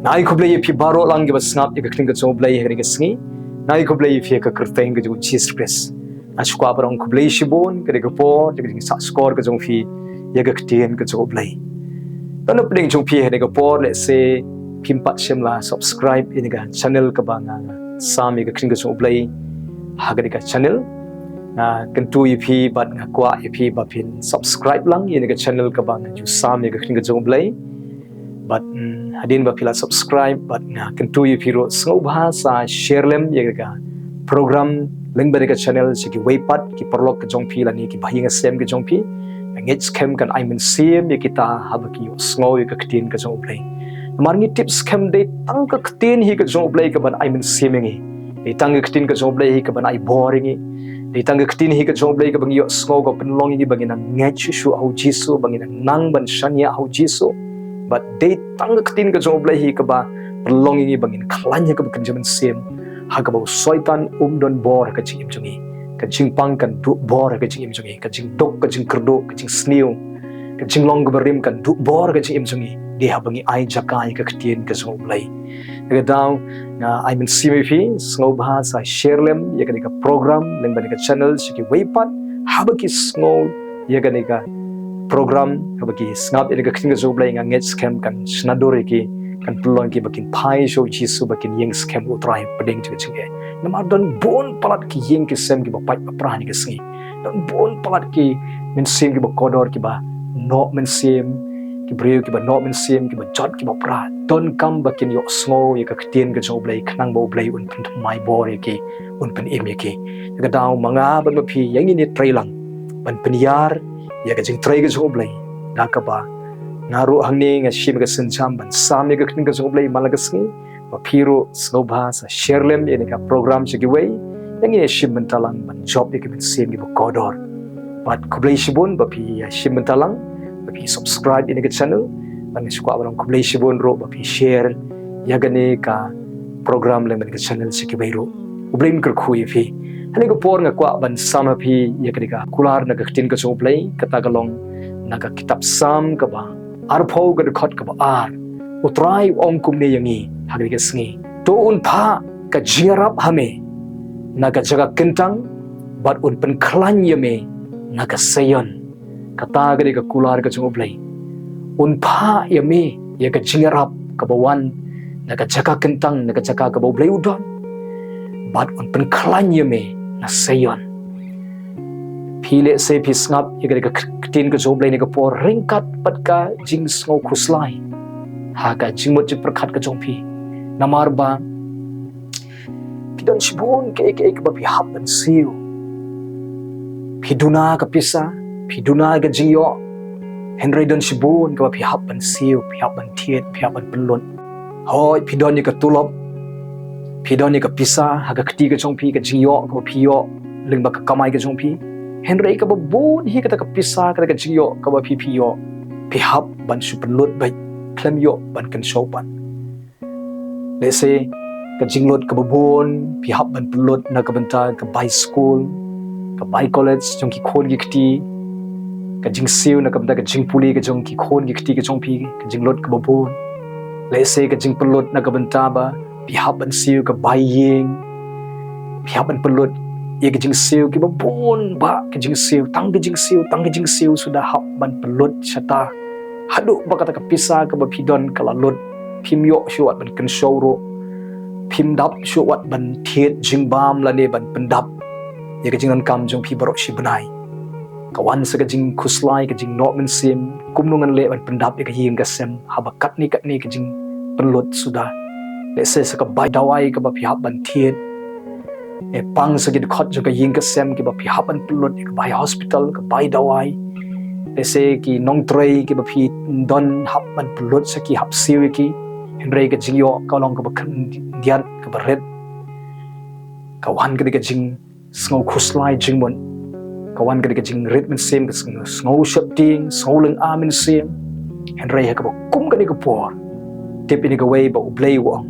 nai khublei phi baro lang ge basngap ge kling ge jong blei he ge sngi nai khublei phi ka kyrpang ge cheese press ashkwa barong khublei shibun ge po ge sa score ge jong phi ye ge ktien ge jong blei tan pding jong phi he ge po let's say phimpat shemla subscribe in ga channel ka banga sami ge kling ge jong blei ha ge channel kan tu phi bat nga kwa phi ba phin subscribe lang in ga channel ka banga ju sami ge kling ge jong blei but Hadien ba pila subscribe but nga kentu yu piro sngewbha sa share lem ye ga program leng ba ka channel si ki waypat ki perlok ka jong phi la ni ki bhaing sem ki jong phi ngech kem kan I mean sim ye kita hab ki sngow ye ka ktin ka jong blei mar ngi tips kem de tang ka ktin hi ka jong blei ka ban I mean sim ngi de tang ka ktin ka jong blei hi ka ban I boring ngi de tang ka ktin hi ka jong blei ka bang yo sngow ka pen long ngi bang ina ngech shu au jisu bang ina nang ban shanya au jisu but they tang ktin ka jong blei hi ka ba longing bangin khlanya ka kan jaman sem ha ka ba soitan don bor ka chim chungi ka jingpang kan du bor ka chim chungi ka jing dok ka jing krdo ka jing snew ka jing long ka rim kan du bor ka chim chungi de ha bangi ai jaka ka ktien ka jong blei ka daw na I mean cmp sngewbha sa share lem ye ka program leng ba ka channel si ki waypat ha ba ki snow ye ka program kabagi snap ele ka khinga job lai nga ngech scam kan snadore ki kan pulon ki bakin phai show jisu bakin yeng scam utrai pading chu chinge namar don bon palat ki yeng ki sem ki ba pai prani ki singi don bon palat ki min sim ki ba kodor ki ba no min sim ki breu ki ba no min sim ki ba jot ki ba pra don kam bakin yo sngo ye ka ktien ka job lai khnang bo blai un pun mai bor ye ki un pun em ye ki ka daw manga ban ma phi yang ni trai lang ban pniar ya ka jing trai ka jong blei da ka ba ngaru hangni nga shim ka sincham ban sam ye ka kning ka jong blei malaga sngi ma phiro sngewbha sa share lem ye ka program chi ki wei yang ye shim ban talang ban job ye ka min sim ki ba kodor but khublei shibun ba phi ya shim ban talang ba phi subscribe in ka channel ban skwa barang khublei shibun ro ba phi share ya ga ne ka program lem ka channel chi ki wei ro ublim kar khu ye phi hani ko por nga kwa ban sama phi ye ka kular na ka tin ka jong blei ka ta galong na ka kitab sam ka ba ar phau ka khot ka ba ar utrai ong kum ne yangi hagri ka sngi to un pha ka jingiarap hame na ka jaga kentang bat un pen khlan ye me na ka sayon ka ta ga ka kular ka jong blei un pha ye me ye ka jingiarap ka ba wan na ka jaga kentang na ka jaga ka ba blei udon bat un pen khlan ye me na sayon phile se phi snap ye ka ktin ka job lai ne ka por ringkat pat ka jing sngo khuslai ha ka jingmot chi prakhat ka jong phi namar ba pidon shibun ke ba phi hap ban siu phiduna ka pisa phiduna ka jingyo henry don shibun ka ba phi hap ban siu phi hap ban thiet phi hap ban pelon hoi phidon ni ka tulop phidon ni ka pisa ha ka kti ka jong phi ka jingyo ka phi yo lingba ka kamai ka jong phi henry ka ba bon hi ka ta ka pisa ka ka jingyo ka ba phi yo phi hap ban su pelot bai klem yo ban kan show ban le se ka jinglot ka ba bon phi hap ban pelot na ka banta ka bai school ka bai college jong ki khon gi kti ka jing siu na ka banta ka jing puli ka jong ki khon gi kti ka jong phi ka jinglot ka ba bon le se ka jing pelot na ka banta ba phi hap ban siu ka bai yeng phi hap ban pelot ye ka jing siu ki ba bon ba ka jing siu tang ka jing siu sudah hap ban pelot chata hadu ba kata ka pisa ka ba phidon kala lot phim yo shuat ban kan show ro phim dap shuat ban thiet jing bam la ne ban pendap ye ka jing nan kam jong phi barok shibunai ka wan sa ka jing khuslai ka jing no men sim kumnungan le ban pendap ye ka yeng ka sem haba kat ni ka jing pelot sudah le se sa ka bai dawai ka ba phi hap ban thiet pang sa gid khot jo ka ying ka sem ki ba phi hap ban pelot ka bai hospital ka bai dawai le se ki nong trai ki ba phi don hap ban pelot sa ki hap siwi ki henry ka jing yo ka long ka ba khan dian ka ba red ka wan ka jing sngo khuslai jing mon ka wan ka jing red men sem ka sngo shap ting sngo leng a men sem henry ka ba kum ka ni ka por tip ini ka way ba ublei wo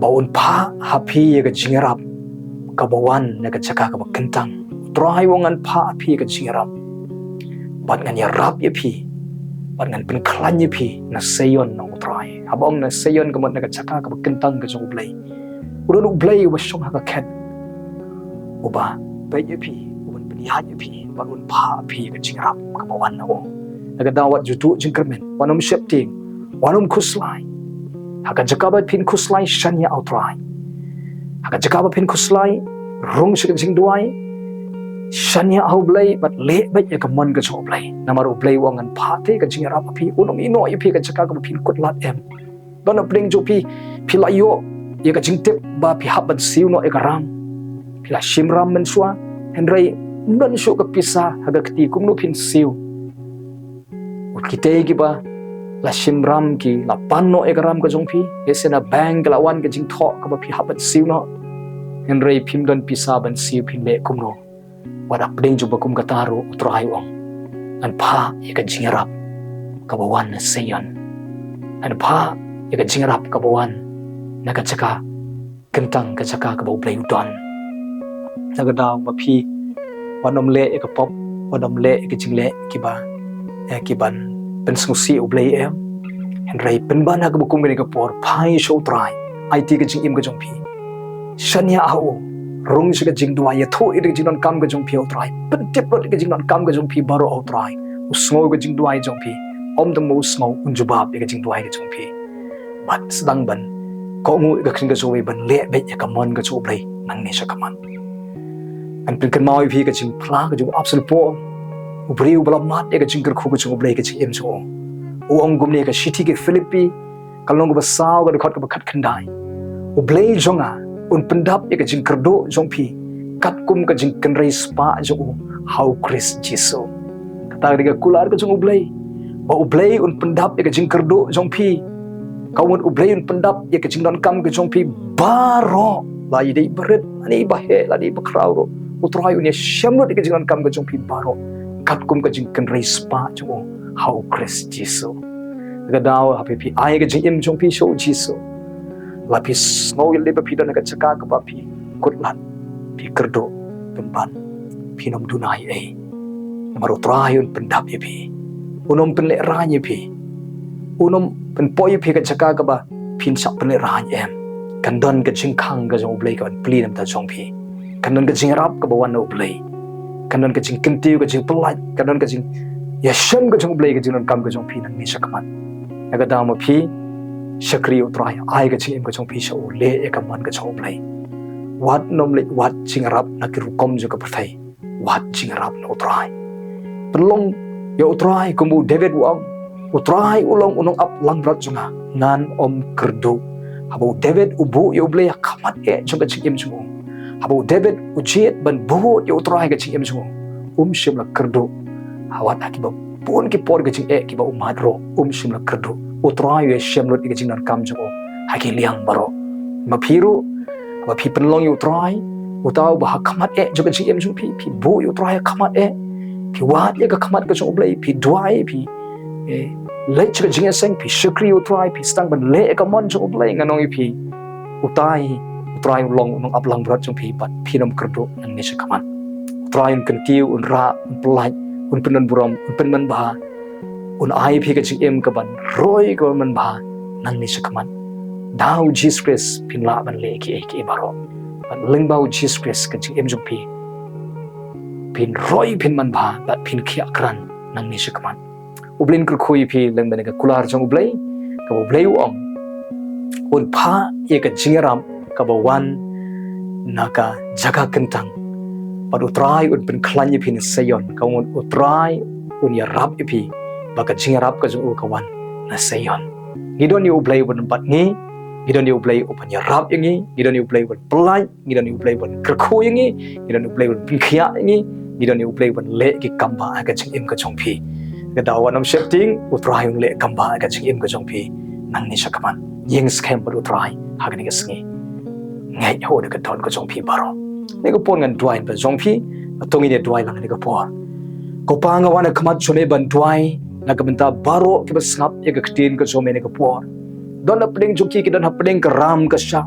baun pha happy ye ka jingiarap ka bawan na ka chaka ka ba kentang trai wongan pha phi ka jingiarap bat ngan ya rap ye phi bat ngan pen klan ye phi na sayon nong trai habong na sayon kamot na Jaka ka kentang ka jong U Blei udon U Blei wa shong ha ka khet uba bai pi uban peniat pi bangun pa pi ka jingiarap ka bawan na o nagadawat jutu jingkermen wanom shepting wanom khuslai haka Jaka ba phin khuslai shania au Trai haka Jaka ba phin khuslai rung shik jing dwai shania au Blei bat le bai ka mon ka jong U Blei namar U Blei wangan pa te ka jingiarap pi unom ino pi ka Jaka ka phin kutlat em don pring jo pi layo ye ka jingtep ba pi haban siu no e karam pila shimram men swa henry non sho ka pisa haga kti kumno phin siu ukite ki ba la shimram ki la panno e karam ka jongpi esena bang la wan ka jing tho ka ba pi haban siu no henry phim don pisa ban siu phin le kumno wada pding jo ba kum ka taru utrai ong an pa ye ka jingiarap ka ba wan na sayon an pa ye ka jingiarap ka ba wan na ka Jaka kentang ka Jaka ka ba U Blei udon naga daw ma phi wanom le ka pop wanom le ka jingle kiba kiban pen sngsi U Blei em henry pen bana ka bukum ni ka por phai show Trai it ka jing im ka jong phi shania au rung shi ka jing dwai ya tho i ka jing non kam ka jong phi au Trai pen tip ro ka jing non kam ka jong phi baro au Trai usngoi ka jing dwai jong phi om dam mo usngau unjubab ka jing dwai ka jong phi bat sedang ban ko ngu ka khin ka so ban le be ka mon ka so U Blei nang ni sha kaman an pin kan mau phi ka jing phla ka jong absolute po U Blei U bala mat ka jing kar khu ka jong U Blei ka jing em so u ong gum ne ka shiti ke Philippi kalong ka ba saw ka khot ka ba khat khandai U Blei jonga un pendap ka jing kardo jong phi kat kum ka jing kan rai spa jo how Chris Jisu kata ka kular ka jong U Blei ba U Blei un pendap ka jing kardo jong phi kawan U Blei un pendap ya ka jing non kam ka jong phi baro la idei berit ani bahe la di bakrau ro utrai unia shamlo ka jing non kam ka jong phi baro kat kum ka jing kan rai spa jo how Chris Jisu ga daw happy pi ai ka jing im jong phi show Jisu la pi ngau le ba pi don ka Jaka ka ba pi kutlat pi kerdo pemban pi nom dunai ai namaro Trai un pendap ya pi unom pen le ra nya pi unom pen poi pi ka Jaka ka ba phin sak pen le ra em kan don ka jing khang ka jong U Blei ka pli nam ta jong phi kan don ka jing rap ka ba wan U Blei kan don ka jing kentiu ka jing pynlait kan don ka jing ya shem ka jong U Blei ka jing non kam ka jong phi nang ni sakman naga da ma phi shakri U Trai ai ka jing em ka jong phi sho le e ka man ka jong U Blei wat nom le wat jing rap na ki ru kom jo ka prthai wat jing rap no Trai pelong ya U Trai kumu David wa U Trai ulong unong up lang brat jonga nan om kerdo habo David ubu ya U Blei khamat e jong ka jing em jong habo David ujiet ban bu ya U Trai ka jing em jong shim la kerdo hawat akiba pun ki por ka jing e ki ba umadro shim la kerdo U Trai ya shem lo ka jing nan kam jong haki liang baro ma phiru ba phi penlong U Trai utaw ba khamat e jong ka jing em jong phi bu U Trai khamat e phi wat ya ka khamat ka jong U Blei phi dwai phi le chika jingiaseng phi shakri U Trai phi stang ban le ka mon jong U Blei nganong phi utai U Trai long nong aplang brat jong phi bat phi nom kerdo nang ni sakaman U Trai un kentiu un ra un pynlait un penan buram un penman ba un ai phi ka jing em ka ban roi ka man ba nang ni sakaman daw Jesus Christ phin la ban le ki baro ban leng ba Jesus Christ ka jing em jong phi phin roi phin man ba bat phin khia kran nang ni sakaman U Blei kru khui phi leng ban ka kular jong U Blei ka U Blei ong un pha ye ka jingiaram ka ba wan na ka Jaka kentang pad U Trai un pen khlan ye phin sayon ka un U Trai un ya rap ye phi ba ka jingiarap ka jong U ka wan na sayon ngidon ye U Blei un bat ngi ngidon ye U Blei u pan ya rap ye ngi ngidon ye U Blei un plai ngidon ye U Blei un kru khui ye ngi ngidon ye U Blei un pin khia ye ngi ngidon ye U Blei un le ki kambah ka jing im ka jong phi ka dawan am shifting U Trai un le kambah ka jing im ka jong phi nang ni sakaman yeng scam ba U Trai ha ka ni ka sngi ngai ho de ka don ka jong phi baro ni ko pon ngan dwai ba jong phi atongi de dwai lang ni ka por ko pa nga wana khamat chone ban dwai na ka benta baro ki ba snap ye ka ktin ka chome ni ka por don na pling juki ki don ha pling ka ram ka sha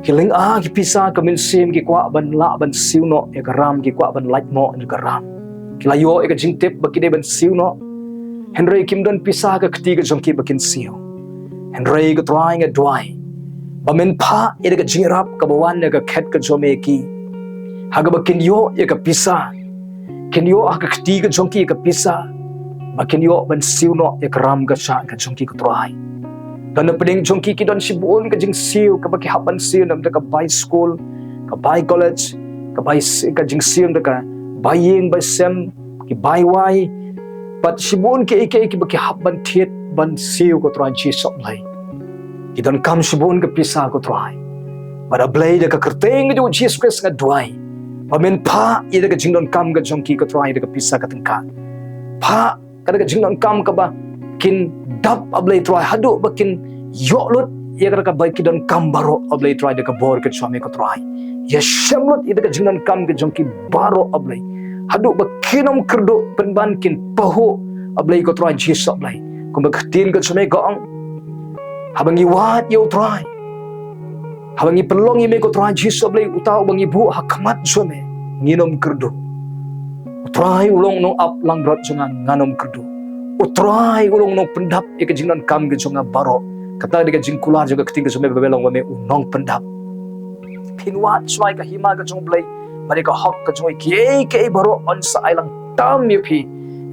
kiling a ki pisa ka min sim ki kwa ban la ban siu no ye ka ram ki kwa ban light mo ni ka ram kilayo e ka jing tip ba ki de ban siu no henry kim don pisa ka kti ka jong ki ba kin siu and ray ka trai nga dwai bamen pha ida ka jingiarap ka bawan ga khet ka jome ki haga bakin yo ya ka pisa kin yo aka khti ka jongki ka pisa bakin yo ban siu no ya ka ram ka cha ka jongki ka trai dan peding jongki ki don shibun ka jing siu ka baki haban siu nam ka bai school ka bai college ka bai ka jing siu ka bai yeng bai sem ki bai wai but shibun ke ki baki haban thiet ban siu ko trai chi sop lai ki don kam shibun ka pisa ko trai but a blade ka kerteng du chi stress nga dwai pamen pha ida ka jingdon kam ka jongki ka trai ida ka pisa ka tengka pha kada ka jingdon kam ka ba kin dap ablay try hadu bakin yolut ya ka bai kidon kam baro ablay try de ka bor ka chame ka try ya shamlut ida ka jingdon kam ka jongki baro ablay hadu bakinom kerdo penban kin paho ablay ka try jis ablay kum baktin ka chame ka ang habangi wat yo try habangi pelong ime ko try jis ablay utau bangi bu hakmat chame nginom kerdo try ulong no up lang rot jangan nganom kerdo utrai ulong nong pendap ika jingnan kam ke jonga baro kata dika jingkula juga ketika sume bebelong wame unong pendap pinwat swai ka hima ka jong blai mari ka hok ka jong ke baro on sa ailang tam ye pi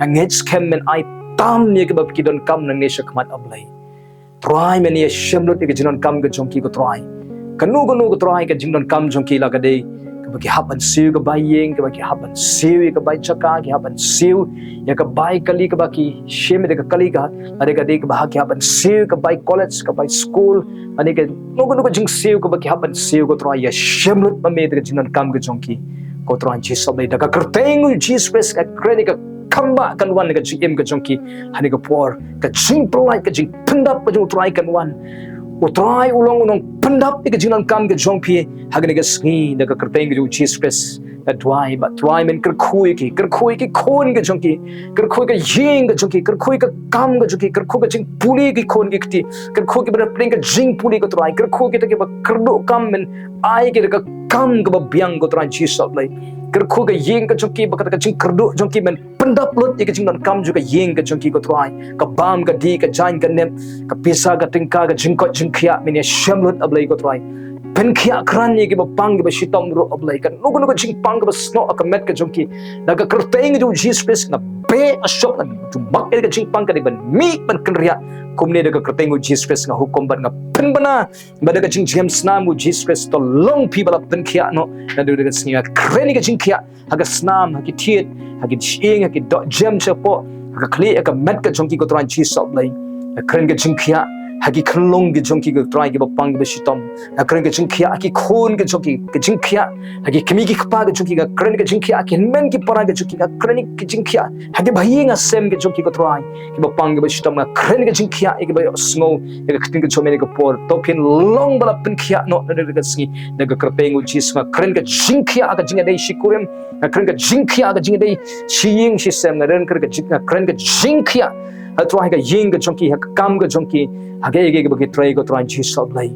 ang ngets kem men ai tam ye ke bab kidon kam nang nesha kmat ablai try men ye shemlut ika jingnan kam ke jong ki ko try kanu ko try ka jingnan kam jong ki la ka dei bagi haban siu ka bayeng ka bagi haban siu ka bai Jaka ka haban siu ya ka bai kali ka baki shem de ka kali ka ade ka de ka bahagi haban siu ka bai college ka bai school ade ka no jing siu ka baki haban siu ko try ya shemlut ma me de jinan kam ka jongki ko try ji sobai da ka kerteng ji space ka kreni ka kambah kan wan ka jim ka jongki hani ka por ka jing pynlait ka jing pendap ka jong try kan wan utrai ulong unong pendap ika jinan kam ke jong pie hagani ka sngi da ka kerteng ke chi stress da dwai ba dwai men kerkhui ki khon ke jong ki kerkhui ka yeng ke jong ki kerkhui ka kam ke jong ki kerkhui ka jing puli ki khon ki kti kerkhui ki ber pling ka jing puli ko trai kerkhui ki ta ke ba kerdo kam men ai ke ka kam ke ba biang ko trai chi sop lai kerkhui ka yeng ke jong ki ba ka jing kerdo jong ki men pendap lut ika jing nan kam juga yeng ke jong ki ko trai ka bam ka di ka jain ka nem ka pisa ka tingka ka jing ko jing khia men ya shamlut ablai ko trai pen khia kran ni ki ba pang ki ba shitom ro ablai kan no jing pang ka ba sno ka met ka jong ki da ka kerteng ju ji space na be ashok na ju mak ka jing pang ka di ban mi ban kan ria kumne da ka kerteng ju ji space na hukom ban nga pen bana ba da ka jing james nam ju ji space to long people up pen khia no na do da ka snia kreni ka jing khia ha ka snam ha ki thiet ha ki ching ha ki do jam cha po ha ka kli ka met ka jong ki ko tran ji sop lai kren ka jing khia hagi khlong ge jong ki ge try ge bapang ge shitom na kren ge jing khia ki khon ge jong ki ge jing khia hagi kemi ki khpa ge jong ki ga kren ge jing khia ki men ki para ge jong ki ga kren ki jing khia hagi bhai nga sem ge jong ki ko try ki bapang ge shitom na kren ge jing khia ge ba snow ge kting ge chome ge por to pin long bala pin khia no na ge sngi na ge krpeng u chis ma kren ge jing khia ga jing dei shikurem na kren ge jing khia ga jing dei shiying shi sem na ren kren ge jing khia try ga ying ga jong ki ha kam ga jong ki hage ge ge try go try ji sob lai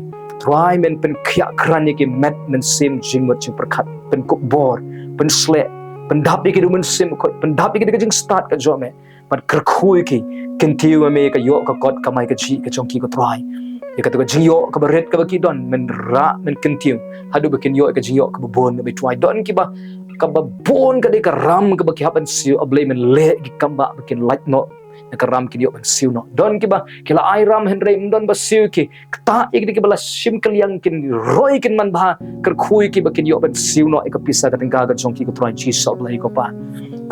try men pen khia kran ki met men sim jing mo ching prakhat pen ko bor pen sle pen dap ki du men sim ko pen dap ki ge jing start ka jo me but kr khui ki kentiu me ka yo ka kot ka mai ka ji ka jong ki ko try ye ka to jing yo ka baret ka ki don men ra men kentiu hadu ba ken yo ka jing yo ka bon be try don ki ba ka ba bon ka de ka ram ka ba ki happen si oblay men le ki kambah bikin light no nakaram ki dio ban siu no don ki ba kila ai ram henry don ba siu ki ta ik ki bala sim kaliang kin roi kin man ba kar khui ki ba kin dio ban siu no ek pisa ka tengka ga jong ki ko try chi sob lai ko pa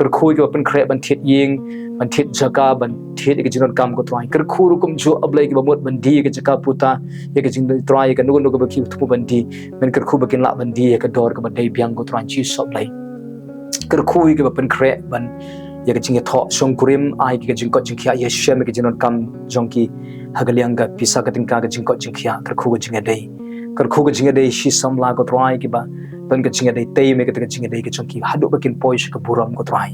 kar khui ki ban kre ban thit ying ban thit Jaka ban thit ek jinon kam ko try kar khuru kum jo ablai ki ba mot ban di ke Jaka puta ek jing try ka nu ba ki thu ban di men kar khu ba kin la ban di ka dor ka ba dei biang ko try chi sob lai kar khui ki ba ban kre ban ya ka jing tho song kurim ai ki jing ko jing khia ye shem ki jinon kam jong ki hagaliang ga pisa ka tingka ka jing ko jing khia kar khu ga jing dei shi sam la ko try ki ba ban ka jing dei tei me ka jing dei ka jong ki hadu ba kin poi shi ka buram ko try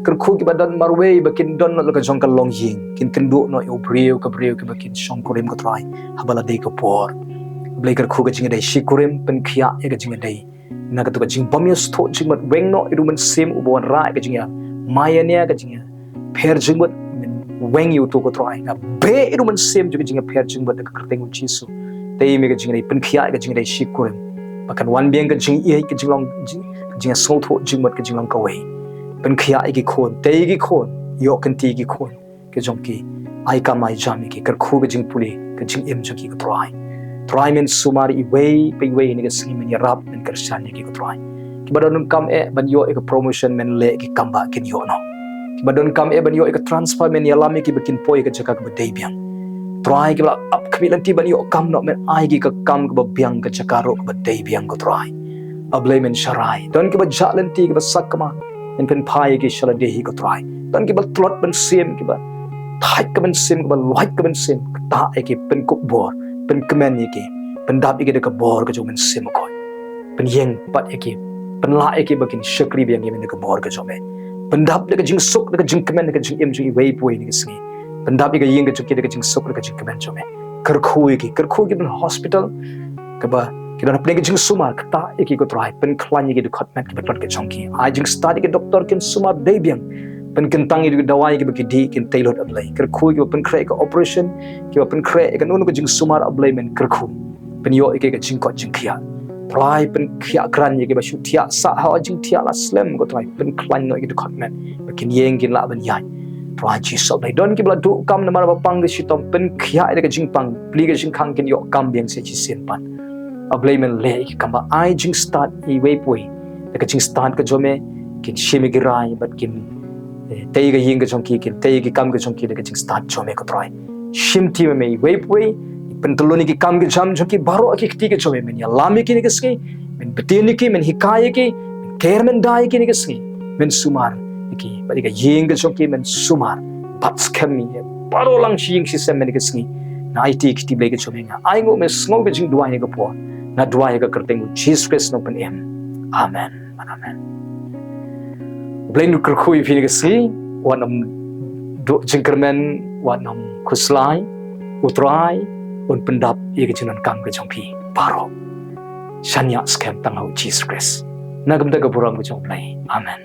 kar khu ki ba dan marwe ba kin don no ka jong ka long ying kin du no yo breu ka ba kin song kurim ko try habala dei ko por blai kar khu ga jing dei shi kurim pen khia ye ka jing dei na ka to ka jing bamias tho jing mat weng no iruman sim ubon ra ka jing ya maya nia ka jing pher jing mat weng you to ko try na be iru man sem juga jinga per jing bat ka kerteng jisu tei me ka jinga pen khia ka jinga shi kurim bakan wan biang ka jing ye ka jinglong jinga so tho jing bat ka jinglong ka wei pen khia ki khon tei ki khon yo kan ti ki khon ke jong ki ai ka mai jam ki kar khu ka jing puli ka jing em jong ki ka try men sumari i wei pe wei ni ka sing men ya rap men kar shan ki ka try ki badon kam ban yo ka promotion men le ki kambah kin yo no badon kam ban yo ka transfer men ya lami ki bakin poi ka Jaka ka dei biang try ki la up kbi lanti ban yo kam no men ai ki ka kam ka biang ka Jaka ro ka dei biang ko try ablei men sharai don ki ba ja lanti ki ba sakma en pen pai ki shala dehi ko try don ki ba tlot ban sem ki ba thai ka ban sem ka ba loi ka ban sem ta ki pen kuk bor pen kemen ki pen dap ki de ka bor ka jo men sem ko pen yeng pat ki pen la ki bakin shakri biang ki men ka bor ka jo me pendap de jing sok de jing kemen de jing em jing wei poi ni singi pendap de yeng de de jing sok de jing kemen jome kerkhui ki ben hospital ka ba ki dan apne jing sumar ta ki ko try pen khlan ki de khatmet ki betot ke chongki ai jing study ki doctor kin sumar dei biang pen kentang ki dawai ki ba ki di kin tailor ablai kerkhui ki pen kre ka operation ki pen kre ka nu ko jing sumar ablai men kerkhu pen yo ki jing ko jing khia try pen khia kran ye ke ba shu thia sa ha jing thia la slam ko try pen klan no ki de khatmet bakin yeng kin la ban yai try chi so dai don ki bla du kam na mar ba pang de shitom pen khia de ka jing pang pli ga jing khang kin yo kam biang se chi sen pan ablai men le ki kamba ai jing start i wei poi de ka jing start ka jome kin shimi gi rai bat kin tei ga yeng ga jong ki kin tei gi kam ga jong ki de ka jing start jome ko try shim ti me wei poi pentoloni ki kam ki jam joki baro ki kti ke chome men ya lami ki ni keski men betini ki men hikaye ki kermen dai ki ni keski men sumar ki bari ka yeng ke joki men sumar bats kami baro lang shing si sem men keski na it ki blei ke chome nga ai ngo me sngo ke jing dwai ga po na dwai ga kerteng Jesus Christ no pen em amen blei nu kerkhui fi ni keski wanam do jingkermen wanam khuslai utrai un pendap ye ke jinan kam ke jongpi paro shanya scam tangau Jesus Christ nagam da ga burang ke jong Blei amen